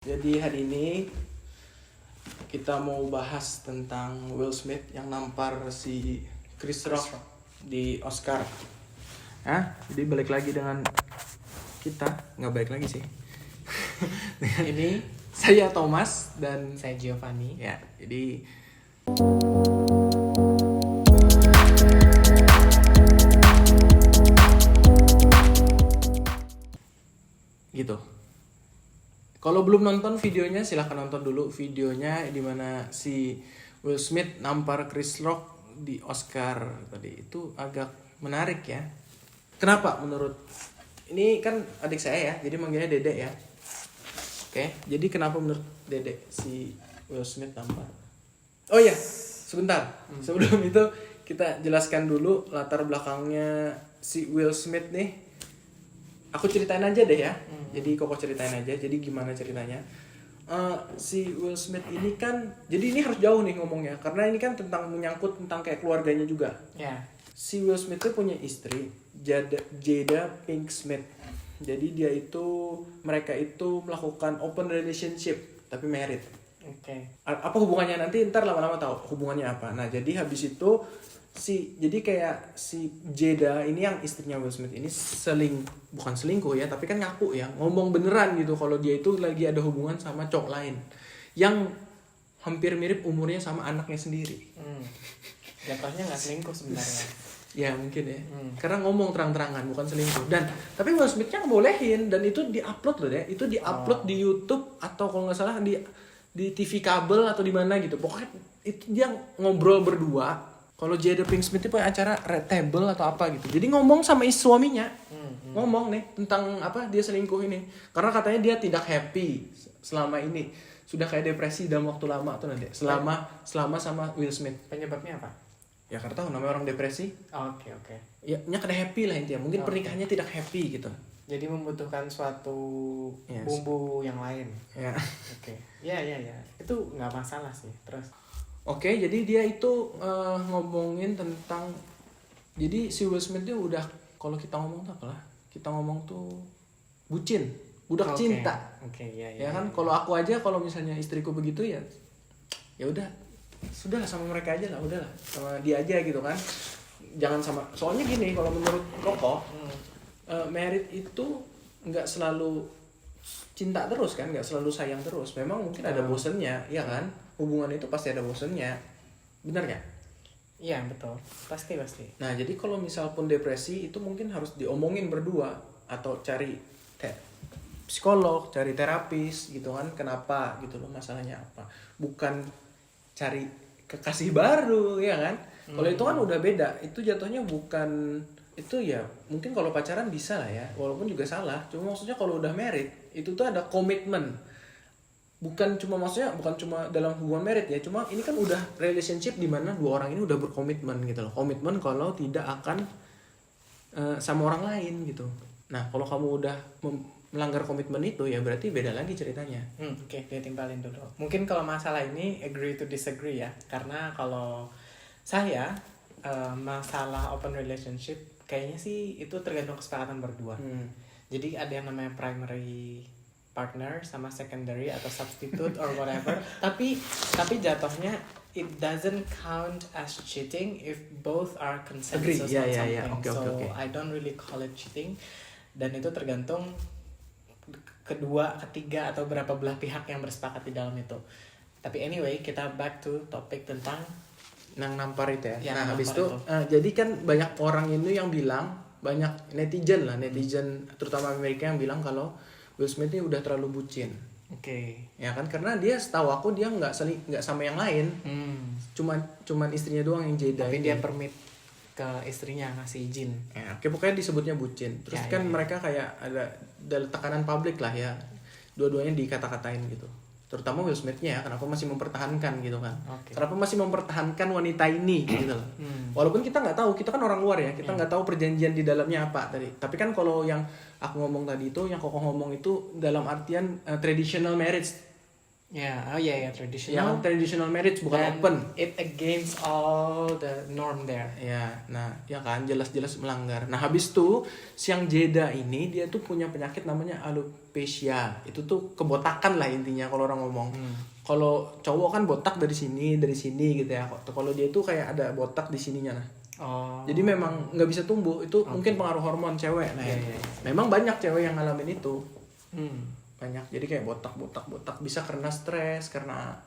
Jadi hari ini kita mau bahas tentang Will Smith yang nampar si Chris Rock di Oscar. Jadi balik lagi dengan kita, nggak balik lagi sih. Ini saya Thomas dan Saya Giovanni. ya, jadi gitu. Kalau belum nonton videonya silahkan nonton dulu videonya di mana si Will Smith nampar Chris Rock di Oscar tadi. Itu agak menarik ya. Kenapa menurut ini kan adik saya ya, jadi manggilnya Dedek ya. Oke, jadi kenapa menurut Dedek si Will Smith nampar? Oh iya, sebentar. Sebelum itu kita jelaskan dulu latar belakangnya si Will Smith nih. Aku ceritain aja deh ya. Jadi Koko ceritain aja. Jadi gimana ceritanya? Si Will Smith ini kan, jadi ini harus jauh nih ngomongnya, karena ini kan tentang menyangkut tentang kayak keluarganya juga. Ya. Si Will Smith itu punya istri, Jada Pinkett Smith. Jadi mereka itu melakukan open relationship tapi married. Oke. Apa hubungannya nanti ntar lama-lama tahu hubungannya apa. Nah jadi habis itu jadi kayak si Jada ini yang istrinya Will Smith ini bukan selingkuh ya, tapi kan ngaku ya, ngomong beneran gitu kalau dia itu lagi ada hubungan sama cowok lain yang hampir mirip umurnya sama anaknya sendiri. Jatuhnya nggak selingkuh sebenarnya. Ya mungkin ya, karena ngomong terang-terangan bukan selingkuh. Tapi Will Smithnya ngebolehin dan itu diupload loh deh, itu diupload di YouTube atau kalau nggak salah di TV kabel atau di mana gitu. Pokoknya itu dia ngobrol berdua. Kalau Jada Pinkett Smith itu punya acara Red Table atau apa gitu. Jadi ngomong sama suaminya. Ngomong nih tentang apa dia selingkuh ini. Karena katanya dia tidak happy selama ini. Sudah kayak depresi dalam waktu lama tuh nanti. Selama sama Will Smith. Penyebabnya apa? Ya karena tahu namanya orang depresi. Oke. Ya kada happy lah intinya. Mungkin pernikahannya tidak happy gitu. Jadi membutuhkan suatu Yes. bumbu yang lain. Ya. Oke. Ya. Itu nggak masalah sih. Terus. Oke, jadi dia itu ngomongin tentang, jadi si Will Smith itu udah, kalau kita ngomong tuh apalah, kita ngomong tuh bucin, budak cinta. Oke, ya. Ya kan, kalau aku aja kalau misalnya istriku begitu ya udah, sudahlah sama mereka aja lah, udahlah sama dia aja gitu kan. Jangan sama, soalnya gini kalau menurut Koko, married itu nggak selalu cinta terus kan, nggak selalu sayang terus. Memang mungkin ada bosennya, ya kan? Hubungan itu pasti ada bosennya, benar nggak? Iya betul, pasti. Nah jadi kalau misal pun depresi itu mungkin harus diomongin berdua atau cari psikolog, cari terapis gitu kan, kenapa gitu loh, masalahnya apa? Bukan cari kekasih baru, ya kan? Kalau itu kan udah beda, itu jatuhnya bukan itu ya. Mungkin kalau pacaran bisa lah ya, walaupun juga salah. Cuma maksudnya kalau udah married itu tuh ada komitmen. Bukan cuma dalam hubungan married ya, cuma ini kan udah relationship di mana dua orang ini udah berkomitmen gitu loh. Komitmen kalau tidak akan sama orang lain gitu. Nah, kalau kamu udah melanggar komitmen itu ya berarti beda lagi ceritanya. Oke, dia timpalin dulu. Mungkin kalau masalah ini agree to disagree ya. Karena kalau saya masalah open relationship kayaknya sih itu tergantung kesepakatan berdua. Jadi ada yang namanya primary partner sama secondary atau substitute or whatever. tapi jatuhnya it doesn't count as cheating if both are consensus on something. Okay. I don't really call it cheating. Dan itu tergantung kedua, ketiga atau berapa belah pihak yang bersepakat di dalam itu. Tapi anyway, kita back to topik tentang yang nampar itu ya. Nah, habis itu jadi kan banyak orang ini yang bilang, banyak netizen terutama Amerika yang bilang kalau Will Smith ini udah terlalu bucin. Oke. Ya kan, karena dia setahu aku dia nggak sama yang lain. Cuman istrinya doang yang Jada. Tapi dia permit ke istrinya ngasih izin. Ya, oke, pokoknya disebutnya bucin. Terus mereka kayak ada tekanan publik lah ya. Dua-duanya dikata-katain gitu. Terutama Will Smith-nya ya, kenapa masih mempertahankan gitu kan. Kenapa masih mempertahankan wanita ini gitu loh. Walaupun kita nggak tahu, kita kan orang luar ya, kita nggak tahu perjanjian di dalamnya apa tadi. Tapi kan kalau yang aku ngomong tadi itu, yang Koko ngomong itu dalam artian traditional marriage. Ya, oh ya traditional. Yang traditional marriage bukan Dan open. it against all the norm there. Ya, nah ya kan jelas-jelas melanggar. Nah habis itu siang jeda ini dia tuh punya penyakit namanya alopecia. Itu tuh kebotakan lah intinya kalau orang ngomong. Kalau cowok kan botak dari sini gitu ya. Kalau dia tuh kayak ada botak di sininya nah. Oh. Jadi memang nggak bisa tumbuh. Itu mungkin pengaruh hormon cewek. Nah, Iya. memang banyak cewek yang ngalamin itu. Hmm. Banyak. Jadi kayak botak bisa karena stres, karena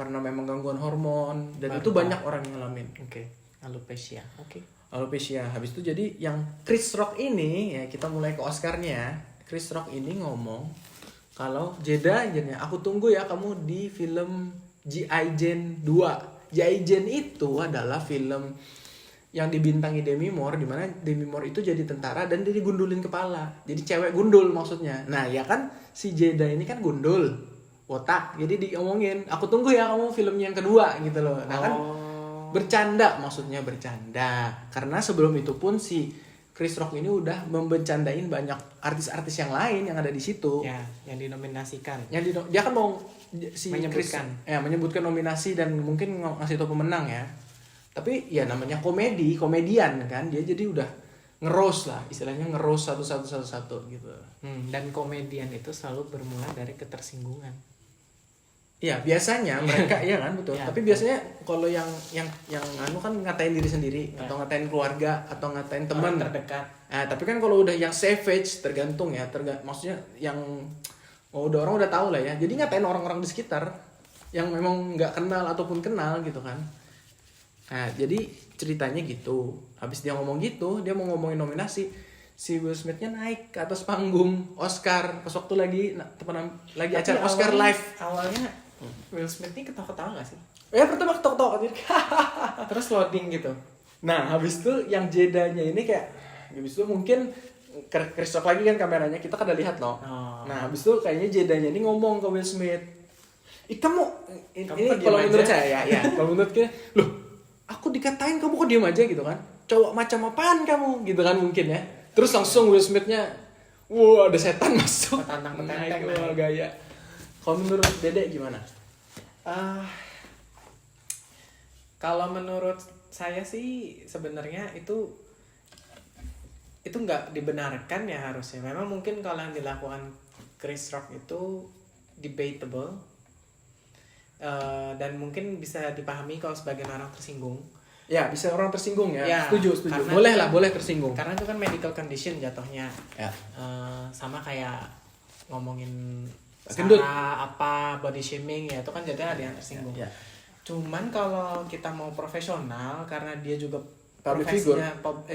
memang gangguan hormon dan itu banyak orang yang ngalamin. Oke. Alopecia. Oke. Alopecia. Habis itu jadi yang Chris Rock ini ya kita mulai ke Oscarnya. Chris Rock ini ngomong kalau jeda aku tunggu ya kamu di film G.I. Jane 2. G.I. Jane itu adalah film yang dibintangi Demi Moore, di mana Demi Moore itu jadi tentara dan dia digundulin kepala. Jadi cewek gundul maksudnya. Nah, ya kan si Jeda ini kan gundul, botak. Jadi diomongin, aku tunggu ya kamu filmnya yang kedua gitu loh. Nah, kan bercanda maksudnya bercanda. Karena sebelum itu pun si Chris Rock ini udah membercandain banyak artis-artis yang lain yang ada di situ. Ya, yang dinominasikan. Dia kan mau si menyebutkan nominasi dan mungkin ngasih tau pemenang ya. Tapi ya namanya komedian kan dia jadi udah ngeroast lah istilahnya ngeroast satu gitu. Dan komedian itu selalu bermula dari ketersinggungan. Iya biasanya mereka ya kan betul. Ya, tapi biasanya kalau yang anu kan ngatain diri sendiri atau ngatain keluarga atau ngatain teman terdekat. Nah tapi kan kalau udah yang savage tergantung ya maksudnya yang orang udah tahu lah ya. Jadi ngatain orang-orang di sekitar yang memang nggak kenal ataupun kenal gitu kan. Nah, jadi ceritanya gitu. Habis dia ngomong gitu, dia mau ngomongin nominasi. Si Will Smith-nya naik ke atas panggung Oscar pas waktu lagi acara Oscar live. Awalnya Will Smith ini ketawa-ketawa gak sih? Ya pertama ketawa-ketawa gitu. Terus loading gitu. Nah, habis itu yang jedanya ini kayak habis itu mungkin Chris Rock lagi kan kameranya kita kan udah lihat loh. Nah, habis itu kayaknya jedanya ini ngomong ke Will Smith. Kamu ini kalau menurut saya ya, kalau menurut kita, loh aku dikatain kamu kok diem aja gitu kan, cowok macam apaan kamu gitu kan mungkin ya. Terus langsung Will Smith-nya wah ada setan masuk naik gaya. Kalau menurut Dede gimana? Kalau menurut saya sih sebenarnya itu nggak dibenarkan ya harusnya. Memang mungkin kalau yang dilakukan Chris Rock itu debatable. Dan mungkin bisa dipahami kalau sebagian orang tersinggung. Ya bisa orang tersinggung ya. Setuju. Karena Boleh tersinggung. Karena itu kan medical condition jatuhnya. Ya. Sama kayak ngomongin Gendut. body shaming ya itu kan jadinya ada yang tersinggung. Ya. Cuman kalau kita mau profesional karena dia juga Public figure.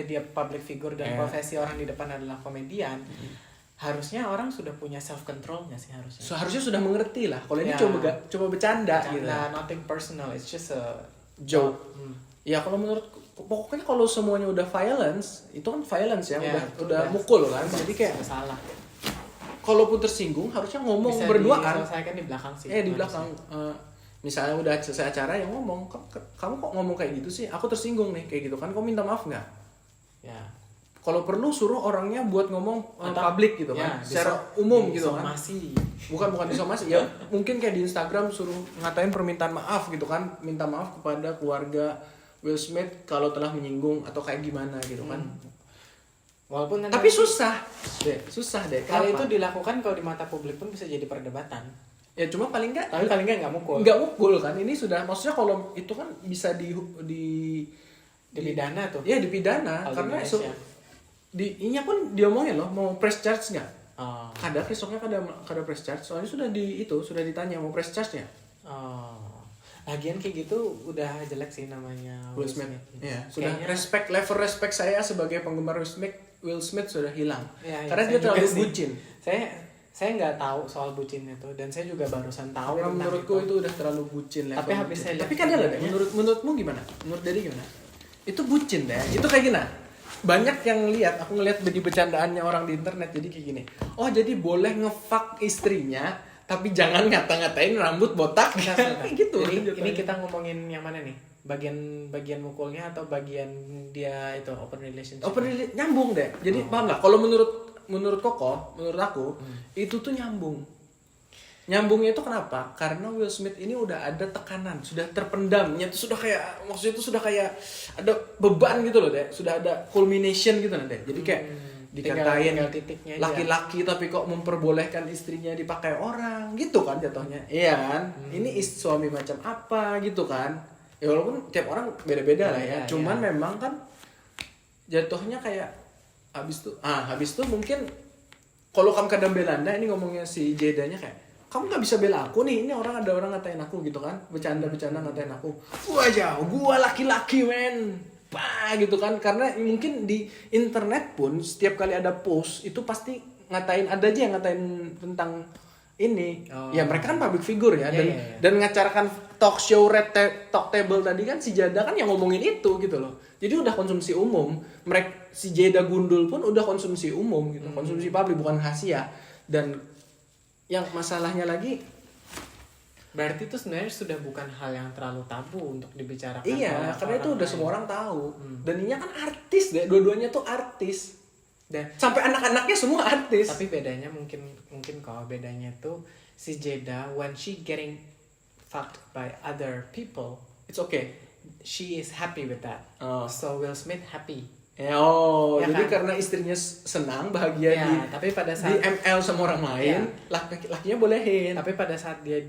Dia public figure dan profesi orang di depan adalah komedian. Harusnya orang sudah punya self controlnya sih harusnya. Harusnya sudah mengerti lah. Kalau ini coba bercanda gitu. Nothing personal, it's just a joke. Ya kalau menurut pokoknya kalau semuanya udah violence, itu kan violence ya, udah mukul kan. Jadi kayak salah. Kalaupun tersinggung harusnya ngomong bisa berdua kan. Diselesaikan di belakang sih. Di belakang. Misalnya udah selesai acara yang ngomong, kamu kok ngomong kayak gitu sih? Aku tersinggung nih kayak gitu kan. Kau minta maaf nggak? Ya. Kalau perlu suruh orangnya buat ngomong publik gitu kan, secara umum gitu kan. Bukan disomasi ya. Mungkin kayak di Instagram suruh ngatain permintaan maaf gitu kan, minta maaf kepada keluarga Will Smith kalau telah menyinggung atau kayak gimana gitu kan. Walaupun tapi susah deh. Hal itu dilakukan kalau di mata publik pun bisa jadi perdebatan. Ya cuma paling nggak nggak mukul. Nggak mukul kan. Ini sudah maksudnya kalau itu kan bisa dipidana tuh. Iya dipidana karena ini pun diomongin loh mau press charge nggak? Ada besoknya ada press charge soalnya sudah ditanya mau press charge nya. Lagian kayak gitu udah jelek sih namanya Will Smith. Ya, sudah level respect saya sebagai penggemar Will Smith sudah hilang. Karena dia terlalu bucin. Saya nggak tahu soal bucin itu dan saya juga barusan tahu. Menurutku itu udah terlalu bucin lah. Tapi habis saya lihat. Tapi kan ada deh. Menurutmu gimana? Menurut Dedi gimana? Itu bucin deh. Itu kayak gini. Banyak yang aku ngeliat di bercandaannya orang di internet jadi kayak gini. Oh jadi boleh ngefuck istrinya tapi jangan ngata-ngatain rambut botak. Kayak gitu. Ini kita ngomongin yang mana nih? Bagian mukulnya atau bagian dia itu open relationship? Nyambung deh. Jadi paham lah. Kalau menurut Koko, menurut aku itu tuh nyambung Nyambungnya itu kenapa? Karena Will Smith ini udah ada tekanan, sudah terpendamnya itu sudah kayak, maksudnya itu sudah kayak ada beban gitu loh deh, sudah ada culmination gitu loh deh. Jadi kayak dikatain tinggal titiknya aja. laki-laki tapi kok memperbolehkan istrinya dipakai orang gitu kan jatuhnya. Iya kan? Ini suami macam apa gitu kan? Ya walaupun tiap orang beda-beda lah ya. Cuman memang kan jatuhnya kayak habis tuh mungkin kalau kamu kadang belanda ini ngomongnya si Jedanya kayak kamu nggak bisa bela aku nih, ini ada orang ngatain aku gitu kan, bercanda ngatain aku, gua laki-laki men, gitu kan, karena mungkin di internet pun setiap kali ada post itu pasti ngatain, ada aja yang ngatain tentang ini, ya mereka kan public figure ya, dan ngacarakan talk show talk table tadi kan si Jada kan yang ngomongin itu gitu loh, jadi udah konsumsi umum, si Jada gundul pun udah konsumsi umum gitu, konsumsi publik bukan rahasia. Dan yang masalahnya lagi berarti itu sebenarnya sudah bukan hal yang terlalu tabu untuk dibicarakan. Iya, karena itu udah semua orang tahu. Dan ini kan artis deh, dua-duanya tuh artis. Dan sampai anak-anaknya semua artis. Tapi bedanya mungkin kalau bedanya tuh si Jada when she getting fucked by other people, it's okay. She is happy with that. So Will Smith happy. Ya, jadi kan? karena istrinya senang, bahagia tapi pada saat di ML sama orang lain, lakinya bolehin. Tapi pada saat dia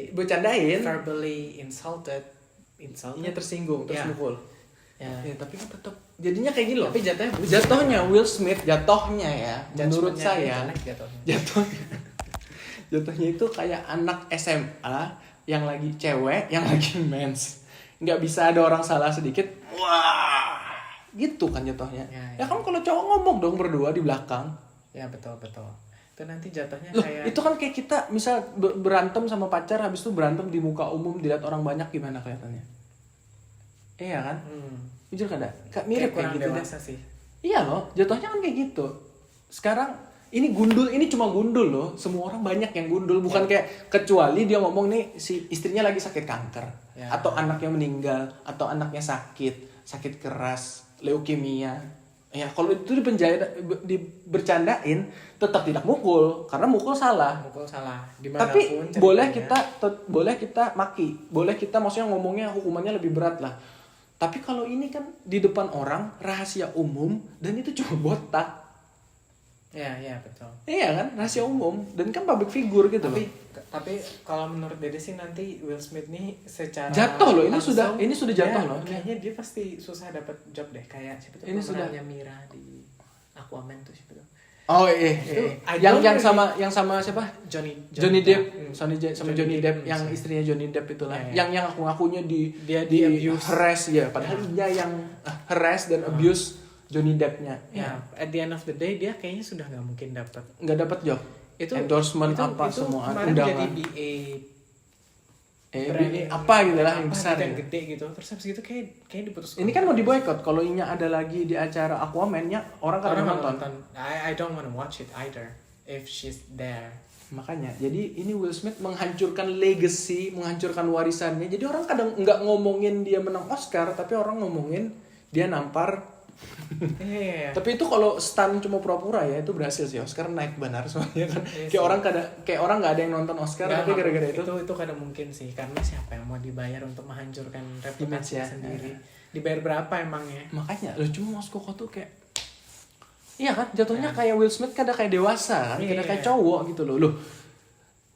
bercandain, verbally insulted, tersinggung, terus mukul. Ya, tapi kan tetap jadinya kayak gini loh. Tapi jatuhnya Will Smith jatuhnya ya, menurut saya jatuhnya itu kayak anak SMA yang lagi cewek, yang lagi mens. Nggak bisa ada orang salah sedikit, wah, gitu kan jatuhnya. Ya kan kalau cowok ngomong dong berdua di belakang. Ya betul. Itu nanti jatuhnya loh, kayak itu kan kayak kita misal berantem sama pacar, habis itu berantem di muka umum dilihat orang banyak, gimana kelihatannya? Iya kan? Jujur kada? Mirip kayak gitu deh. Sih. Iya loh, jatuhnya kan kayak gitu. Sekarang ini cuma gundul loh. Semua orang banyak yang gundul, bukan kayak kecuali dia ngomong nih si istrinya lagi sakit kanker, atau anaknya meninggal, atau anaknya sakit keras, leukemia. Ya kalau itu bercandain tetap tidak mukul, karena mukul salah. Tapi boleh kita maki, boleh kita maksudnya ngomongnya hukumannya lebih berat lah. Tapi kalau ini kan di depan orang, rahasia umum, dan itu cuma botak. Iya betul. Iya kan, rahasia umum, dan kan public figure gitu. Tapi kalau menurut Dede sih nanti Will Smith nih secara jatuh loh, ini sudah jatuh loh. Kayaknya dia pasti susah dapat job deh, kayak siapa tuh pemerannya Mira di Aquaman tuh siapa tuh. Oh iya. Yang sama siapa? Johnny Depp. Sama Johnny Depp yang istrinya Johnny Depp itulah. Yang ngaku-ngakunya dia di harass ya, padahal dia yang harass dan abuse Johnny Depp-nya. Ya, at the end of the day dia kayaknya sudah nggak dapat job. Itu endorsement apa semua undangan. Jadi BA apa gitu lah yang besar yang gede gitu. Terus habis gitu kayak diputus. Ini kan mau diboykot. Kalau Inya ada lagi di acara Aquaman-nya orang nonton. I don't wanna watch it either if she's there. Makanya, jadi ini Will Smith menghancurkan legacy, menghancurkan warisannya. Jadi orang kadang nggak ngomongin dia menang Oscar, tapi orang ngomongin dia nampar. Tapi itu kalau stunt cuma pura-pura ya, itu berhasil sih. Oscar naik benar soalnya kan. Kayak orang nggak ada yang nonton Oscar tapi gara-gara itu kadang mungkin sih, karena siapa yang mau dibayar untuk menghancurkan reputasi sendiri. Dibayar berapa emangnya? Makanya lo cuma Mas Koko tuh kayak iya kan, jatuhnya kayak Will Smith kan kayak dewasa kan, kayak cowok gitu loh.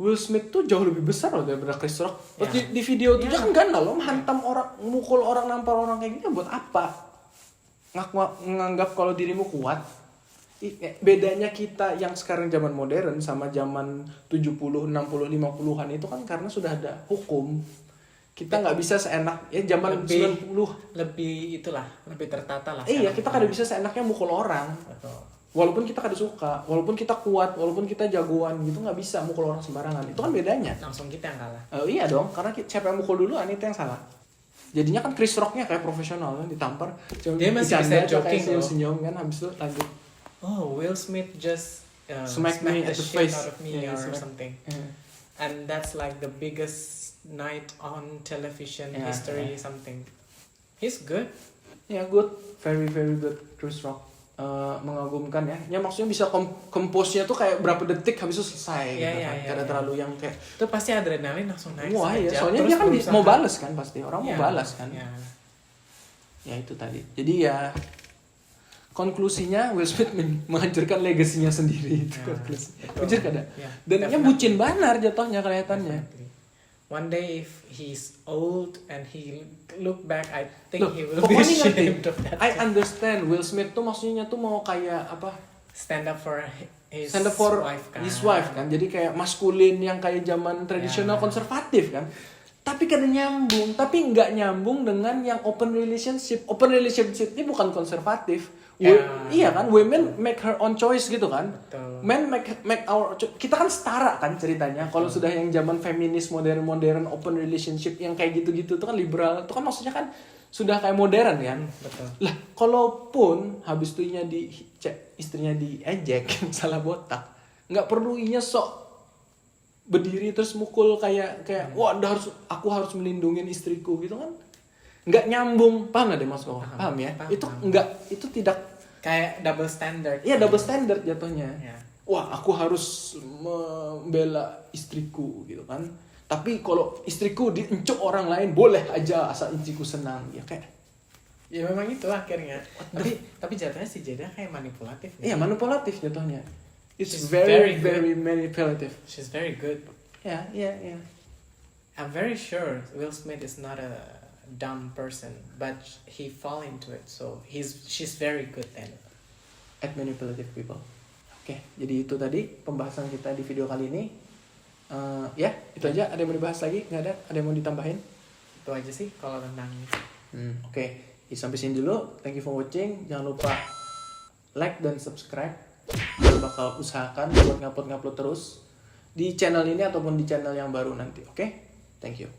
Will Smith tuh jauh lebih besar loh daripada Chris Rock. Di video itu jangan kan lo menghantam orang, mukul orang, nampar orang kayak gini buat apa? Nganggap kalau dirimu kuat. Bedanya kita yang sekarang zaman modern sama zaman 70, 60, 50-an itu kan karena sudah ada hukum. Kita nggak bisa seenak zaman 90 lebih tertata lah. Iya, kita kada bisa seenaknya mukul orang. Betul. Walaupun kita kada suka, walaupun kita kuat, walaupun kita jagoan gitu, nggak bisa mukul orang sembarangan. Itu kan bedanya. Langsung kita yang kalah. Iya dong, karena siapa yang mukul duluan itu yang salah. Jadinya kan Chris Rock-nya kayak profesional kan, ditampar. Dia masih bisa joking loh. Senyum kan, habis itu lanjut. Oh, Will Smith just smack me the at the shit face out of me or something. And that's like the biggest night on television history something. He's good. Yeah, good. Very, very good Chris Rock. mengagumkan ya. Ya maksudnya bisa compose-nya tuh kayak berapa detik habis itu selesai Iya, gitu iya, kan. iya, Karena iya. terlalu yang kayak Itu pasti adrenalin langsung naik. wah ya, sekejap, soalnya terus dia kan berusaha. mau balas kan pasti. Orang Iya, mau balas kan. iya. Ya itu tadi. Jadi ya konklusinya Will Smith menghancurkan legasinya sendiri itu Ya, konklusi. betul. Bener kada? Ya, Dan dia definitely. bucin banar jatuhnya kelihatannya. Definitely. One day if he's old and he look back, I think Loh, he will be pokoknya ngerti. ashamed of that. I understand Will Smith tuh maksudnya tuh mau kayak apa? Stand up for his Stand up for wife kan. his wife kan. Jadi kayak maskulin yang kayak zaman tradisional Ya. konservatif kan. Tapi kadang nyambung, tapi nggak nyambung dengan yang open relationship. Open relationship ini bukan konservatif. Ya. Iya kan, women make her own choice gitu kan. Betul. Men make our kita kan setara kan ceritanya. Kalau sudah yang zaman feminis modern open relationship yang kayak gitu-gitu itu kan liberal. Itu kan maksudnya kan sudah kayak modern kan. Betul. Lah, kalaupun habis itu istrinya diejek salah botak, nggak perlu inya sok berdiri terus mukul kayak wah aku harus melindungi istriku gitu kan. Nggak nyambung, paham nggak deh Mas Koko? Paham ya? Paham, Itu paham. itu tidak, Kayak double standard. iya double standard jatuhnya. Ya. Wah, aku harus membela istriku gitu kan. Tapi kalau istriku diencok orang lain boleh aja asal istriku senang ya kayak. Ya memang itu akhirnya. Tapi jatuhnya si Jada kayak manipulatif. Iya, manipulatif jatuhnya. It's She's very very good. manipulative. She's very good. Ya, iya. I'm very sure Will Smith is not a dumb person, but he fall into it. So she's very good then. At manipulative people. Oke, jadi itu tadi pembahasan kita di video kali ini. Ya, itu aja. Ada yang mau dibahas lagi? Nggak ada? Ada yang mau ditambahin? Itu aja sih kalau tentang Oke, sampai sini dulu. Thank you for watching. Jangan lupa like dan subscribe. Kita bakal usahakan buat ngupload terus di channel ini ataupun di channel yang baru nanti. Oke? Thank you.